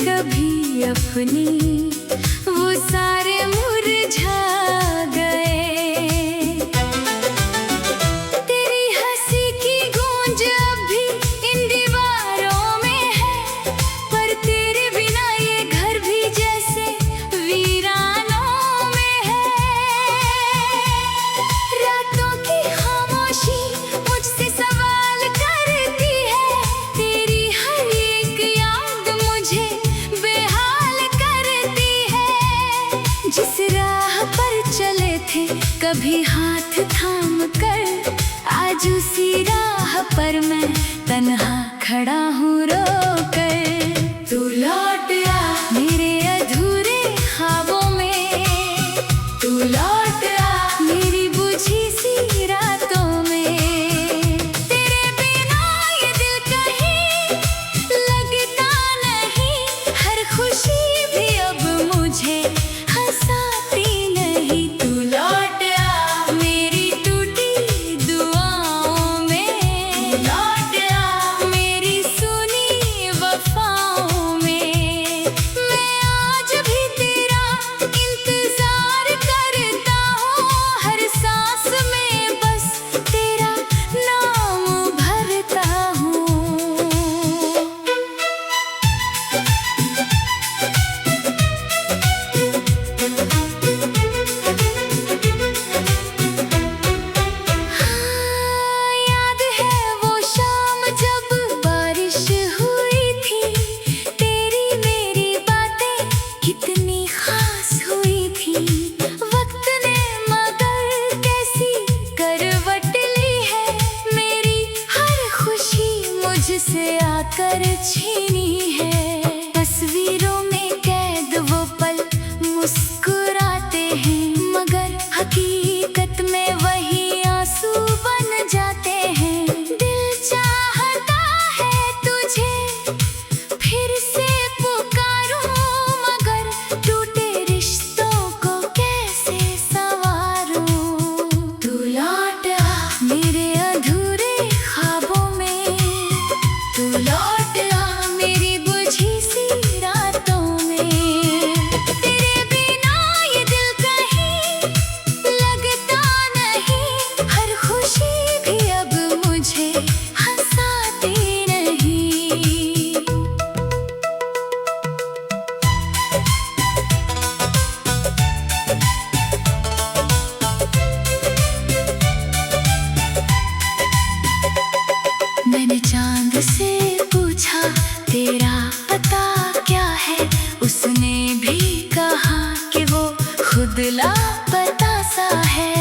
कभी अपनी वो सारे मुरझा गए। तेरी हंसी की गूंज अब भी इन दीवारों में है, पर तेरे बिना ये घर भी जैसे वीरानों में है। रातों की खामोशी मुझसे सवाल करती है, तेरी हर एक याद मुझे बेहाल करती है। जिस राह पर चले थे कभी हाथ थाम कर, आज उसी राह पर मैं तन्हा खड़ा हूँ रो कर। तू लौट आ मेरे अधूरे ख्वाबों में, तू लौट आ मेरी बुझी सी रातों में। तेरे बिना ये दिल कहीं लगता नहीं, हर खुशी भी अब मुझे हंसाती नहीं। तू लौट आ मेरी टूटी दुआओं में, लौट आ मेरी सुनी वफाओं में। मैं आज भी तेरा इंतजार करता हूँ, हर सांस में बस तेरा नाम भरता हूँ। हाँ, याद है वो शाम जब बारिश हुई थी, तेरी मेरी बातें कितनी खास हुई थी। वक्त ने मगर कैसी करवट ली है, मेरी हर खुशी मुझसे आकर छीनी है। तस्वीरों में कैद वो पल मुस्कुराते हैं, मगर हकीकत में वही आंसू बन जाते हैं। दिल चाहता है तुझे फिर से पुकारूं, मगर टूटे रिश्तों को कैसे संवारूं। तू लौट आ मेरे अधूरे ख्वाबों में, तू लौट आ मेरी बुझी सी रातों में। तेरे बिना ये दिल कहीं लगता नहीं, हर खुशी भी अब मुझे हंसाती नहीं। मैंने चांद से पूछा तेरा पता क्या है, उसने भी कहा कि वो खुद लापता सा है।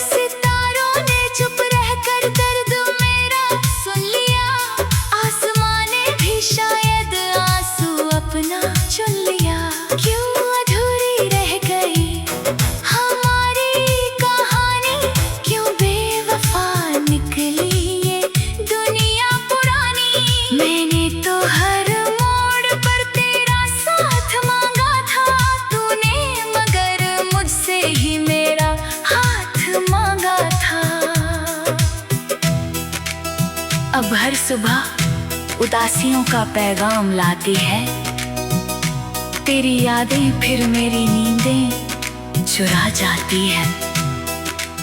सितारों ने चुप रहकर दर्द मेरा सुन लिया, आसमां ने भी शायद आंसू अपना चुन लिया। क्यों अधूरी रह गई हमारी कहानी, क्यों बेवफा निकली ये दुनिया पुरानी। मैंने तो हर मोड़ पर तेरा साथ मांगा था, तूने मगर मुझसे ही मेरा हाथ मांगा था। अब हर सुबह उदासियों का पैगाम लाती है, तेरी यादें फिर मेरी नींदें चुरा जाती है।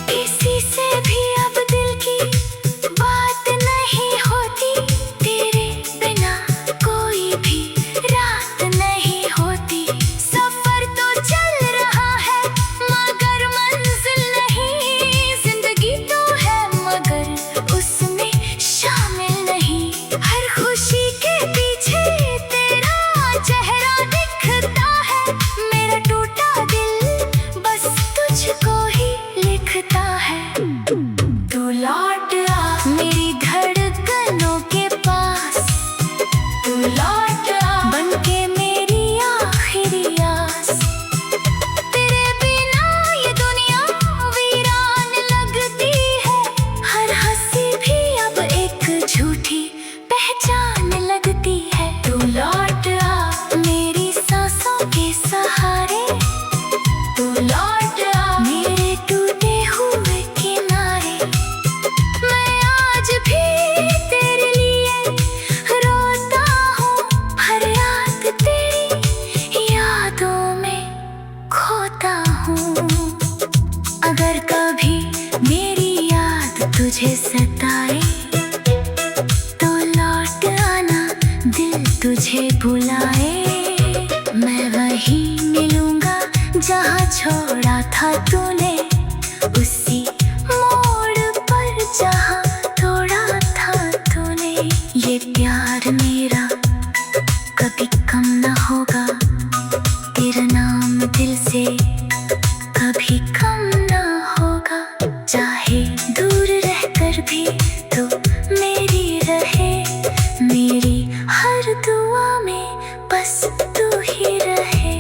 किसी से भी अब दिल की बात नहीं होती, तेरे बिना कोई भी रात नहीं होती। सफर तो चल रहा है मगर मंजिल नहीं, जिंदगी तो है मगर उसमें शामिल नहीं। हर खुशी के पीछे तेरा चेहरा दिखता है, मेरा टूटा दिल बस तुझको ही तुझे बुलाए, मैं वहीं मिलूंगा जहाँ छोड़ा था तूने, उसी मोड़ पर जहाँ तोड़ा था तूने। ये प्यार मेरा कभी कम ना होगा, तेरा नाम दिल से कभी कम ना होगा। चाहे दूर रहकर भी तो मेरी रहे, मेरी हर दुआ में बस तू ही रहे।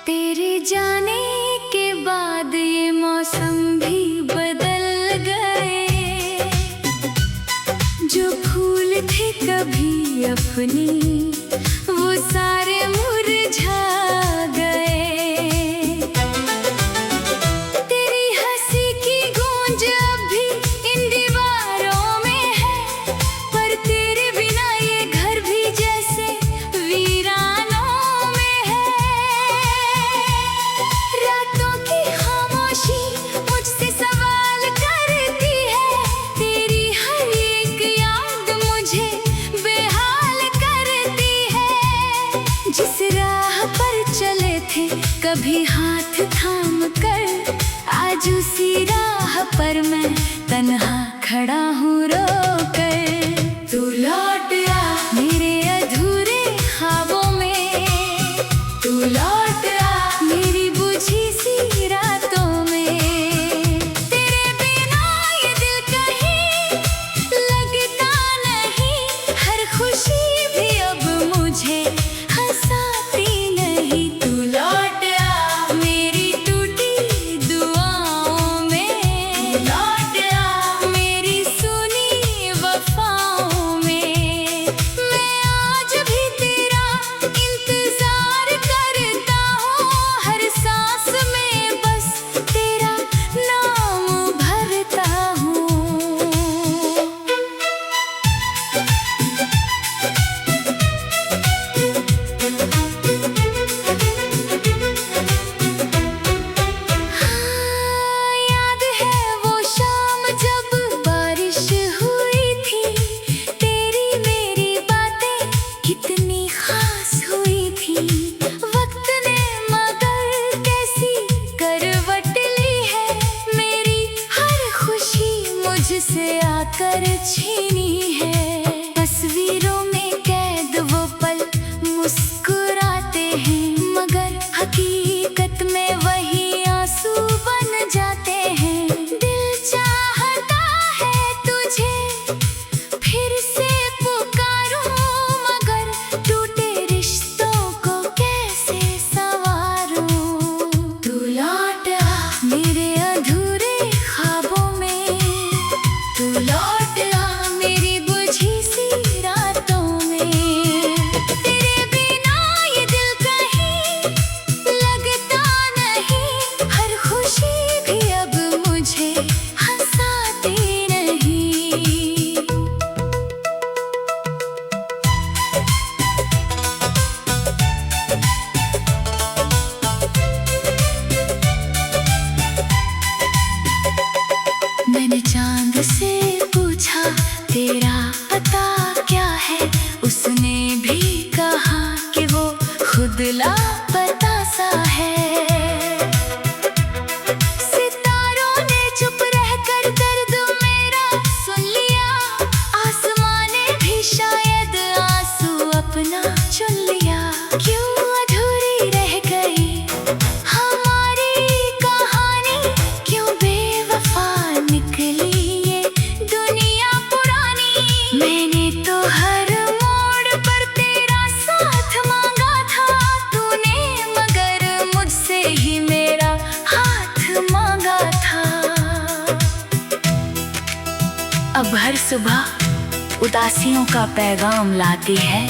तेरे जाने के बाद ये मौसम भी बदल गए, जो फूल थे कभी अपनी वो सारे मुरझा गए। तेरी हंसी की गूंज अब भी इन दीवारों में है, पर तेरे बिना ये घर भी जैसे वीरानों में है। रातों की खामोशी मुझसे सवाल करती है, तेरी हर एक याद मुझे बेहाल करती है। जिस राह पर चले थे कभी हाथ थाम कर, आज उसी राह पर मैं तन्हा खड़ा हूँ रोकर। तू लौट आ मेरे अधूरे ख्वाबों में, तू लौट आ मेरी बुझी सी रातों में। तेरे बिना ये दिल कहीं लगता नहीं, हर खुशी भी अब मुझे हंसाती नहीं। तू लौट आ मेरी टूटी दुआओं में, लौट आ मेरी सुनी वफाओं में। मैं आज भी तेरा इंतजार करता हूँ, हर सांस में बस तेरा नाम भरता हूँ। हाँ, याद है वो शाम जब बारिश हुई थी, तेरी मेरी बातें कितनी खास हुई थी। वक्त ने मगर कैसी करवट ली है, मेरी हर खुशी मुझसे आकर छीनी है। तस्वीरों में कैद वो पल मुस्कुराते हैं, मगर हकीकत में वही आंसू बन जाते हैं। दिल चाहता है तुझे फिर से पुकारूं, मगर टूटे रिश्तों को कैसे संवारूं। तू लौट आ मेरे अधूरे ख्वाबों में, तू लौट आ मेरी बुझी सी रातों में। तेरे बिना ये दिल कहीं लगता नहीं, हर खुशी भी अब मुझे हंसाती नहीं। मैंने चांद से पूछा तेरा पता क्या है, उसने भी कहा कि वो खुद लापता सा है। सितारों ने चुप रहकर दर्द मेरा सुन लिया, आसमां ने भी शायद आंसू अपना चुन लिया। क्यों अधूरी रह गई हमारी कहानी, क्यों बेवफा निकली ये दुनिया पुरानी। मैंने तो हर मोड़ पर तेरा साथ मांगा था, तूने मगर मुझसे ही मेरा हाथ मांगा था। अब हर सुबह उदासियों का पैगाम लाती है,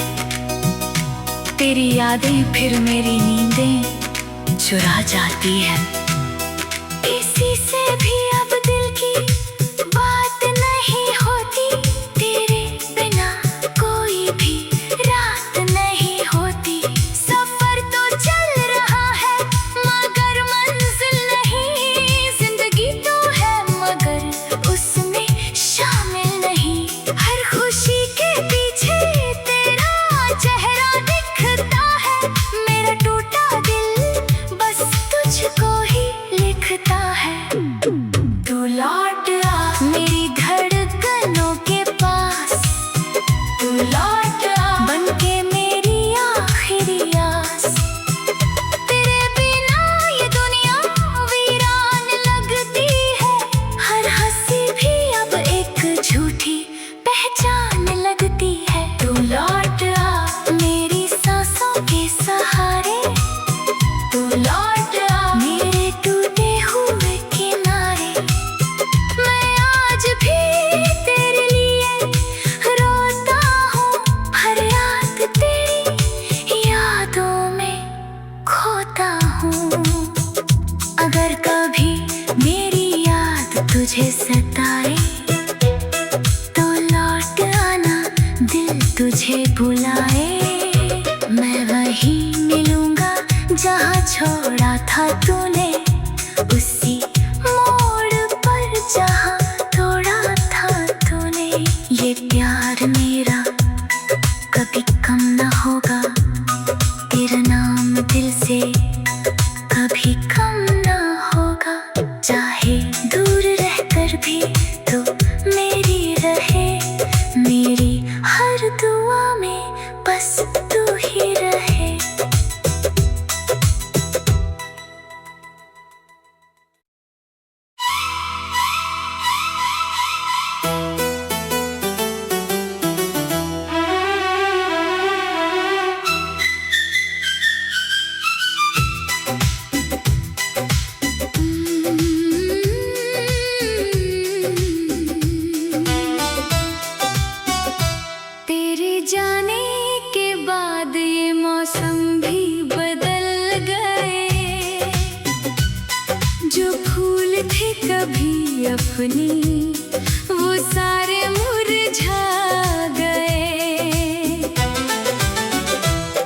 तेरी यादें फिर मेरी नींदें चुरा जाती है। किसी से भी अब दिल की बात नहीं होती, तेरे बिना कोई भी रात नहीं होती। सफर तो चल रहा है मगर मंजिल नहीं, जिंदगी तो है मगर उसमें शामिल नहीं। हर खुशी के पीछे तेरा चेहरा दिखता है, मेरा टूटा दिल बस तुझको ही लिखता है। तू लौट आ मेरी धड़कनों के पास, तू लौट आ बनके मेरी आखिरी आस। तेरे बिना ये दुनिया वीरान लगती है, हर हंसी भी अब एक झूठी पहचान लगती है। तू लौट आ मेरी सांसों के सहारे, तू लौट आ मेरे टूटे हुए किनारे। मैं आज भी तेरे लिए रोता हूँ, हर याद तेरी यादों में खोता हूँ। अगर कभी मेरी याद तुझे सताए तो लौट आना, दिल तुझे बुलाए। मैं वहीं मिलूंगा जहाँ छोड़ा था तूने, उसी मोड़ पर जहाँ तोड़ा था तूने। ये प्यार मेरा कभी कम न होगा, तेरा नाम दिल से कभी कम न होगा। चाहे दूर रहकर भी तो मेरी रहे, मेरी हर दुआ में बस तू ही रहे। तेरे जाने के बाद ये मौसम भी बदल गए, जो फूल थे कभी अपनी वो सारे मुरझा गए।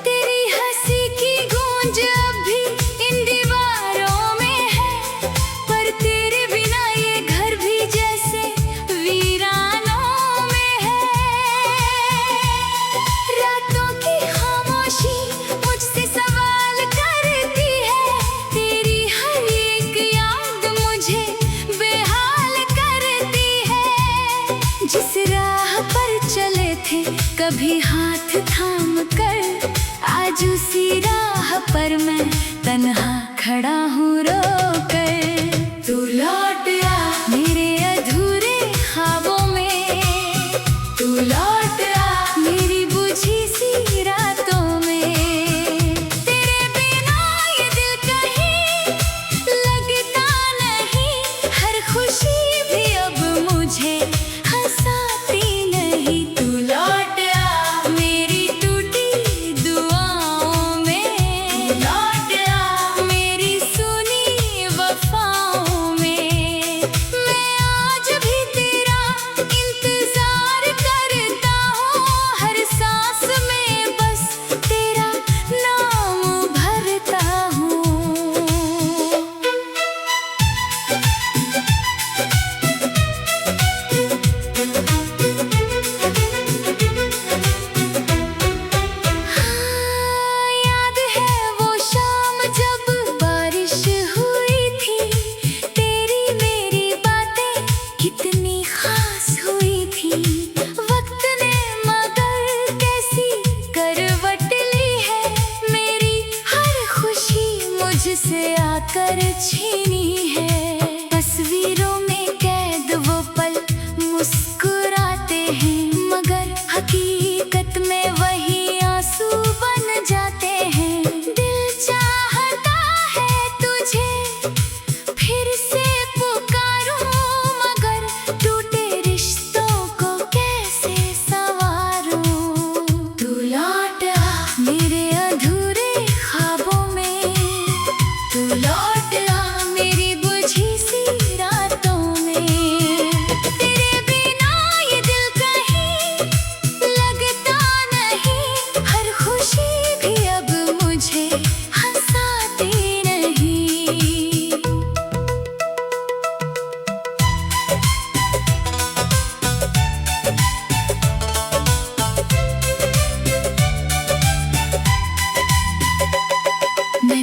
तेरी हंसी की गूंज अब भी इन दीवारों में है, पर तेरे बिना ये घर भी जैसे वीरानों में है। रातों की खामोशी मुझसे सवाल करती है, तेरी हर एक याद मुझे बेहाल करती है। जिस राह पर चले थे कभी हाथ थाम कर, आज उसी राह पर मैं तन्हा खड़ा हूँ रोकर। तू लौट आ मेरे अधूरे ख्वाबों में, तू लौट आ मेरी बुझी सी रातों में। तेरे बिना ये दिल कहीं लगता नहीं, हर खुशी भी अब मुझे हंसाती नहीं। तू लौट आ मेरी टूटी दुआओं में, लौट आ मेरी सुनी वफाओं में। मैं आज भी तेरा इंतजार करता हूँ, हर सांस में बस तेरा नाम भरता हूँ। हाँ, याद है वो शाम जब बारिश हुई थी, तेरी मेरी बातें कितनी खास हुई थी। वक्त ने मगर कैसी करवट ली है, मेरी हर खुशी मुझसे आकर छीनी है। तस्वीरों में कैद वो पल मुस्कुराते हैं, मगर हकीकत में वही आंसू बन जाते हैं। दिल चाहता है तुझे फिर से पुकारूं, मगर टूटे रिश्तों को कैसे संवारूं। तू लौट आ मेरे अधूरे ख्वाबों में, तू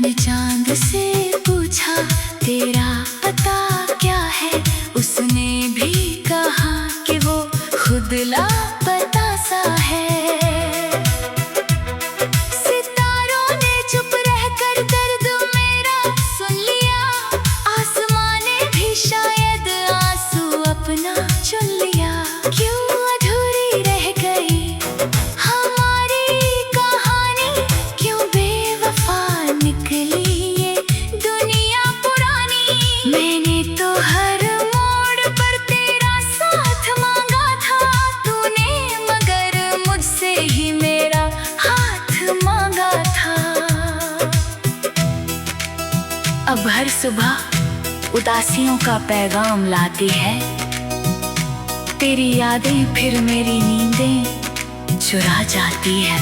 मैंने चांद से पूछा तेरा पता क्या है, उसने भी कहा कि वो खुद लापता सा है। सितारों ने चुप रहकर दर्द मेरा सुन लिया, आसमां ने भी शायद आंसू अपना चुन लिया। क्यों अधूरी रह गई हमारी कहानी, क्यों बेवफा निकली ये दुनिया पुरानी। मैंने तो हर मोड़ पर तेरा साथ मांगा था तूने, मगर मुझसे ही मेरा हाथ मांगा था। अब हर सुबह उदासियों का पैगाम लाती है, तेरी यादें फिर मेरी नींदें चुरा जाती है।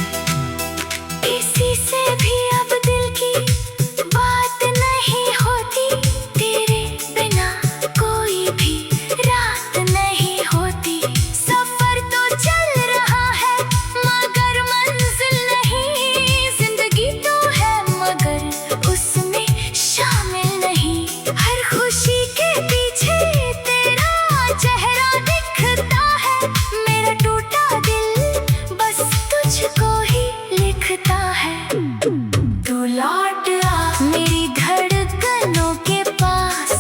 किसी से भी अब दिल की बात नहीं होती, तेरे बिना कोई भी रात नहीं होती। सफर तो चल रहा है मगर मंजिल नहीं, जिंदगी तो है मगर उसमें शामिल नहीं। हर खुशी के पीछे तेरा चेहरा दिखता है, मेरा टूटा दिल बस तुझको ही लिखता है। तू लौट आ मेरी धड़कनों के पास,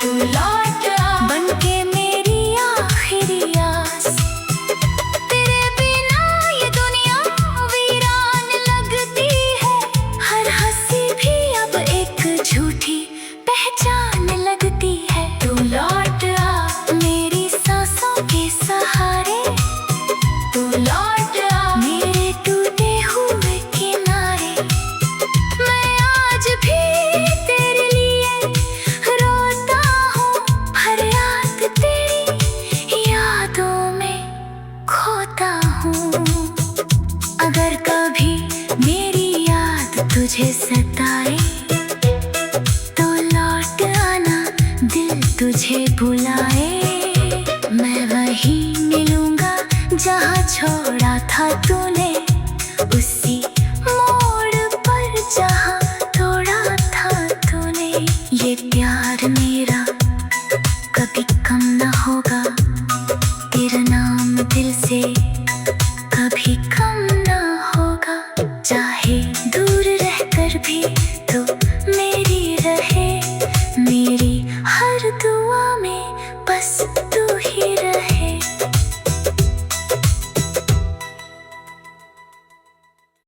तू लौट आ बनके मेरी आखिरी आस। तेरे बिना ये दुनिया वीरान लगती है, हर हंसी भी अब एक झूठी पहचान लगती है। तू लौट आ मेरी सांसों के सहारे, तू लौट आ मेरे टूटे हुए किनारे। मैं आज भी तेरे लिए रोता हूँ, हर याद तेरी यादों में खोता हूँ। अगर कभी मेरी याद तुझे सताए तो लौट आना, दिल तुझे बुलाए। मैं वहीं मिलूंगा जहाँ छोड़ा था तूने।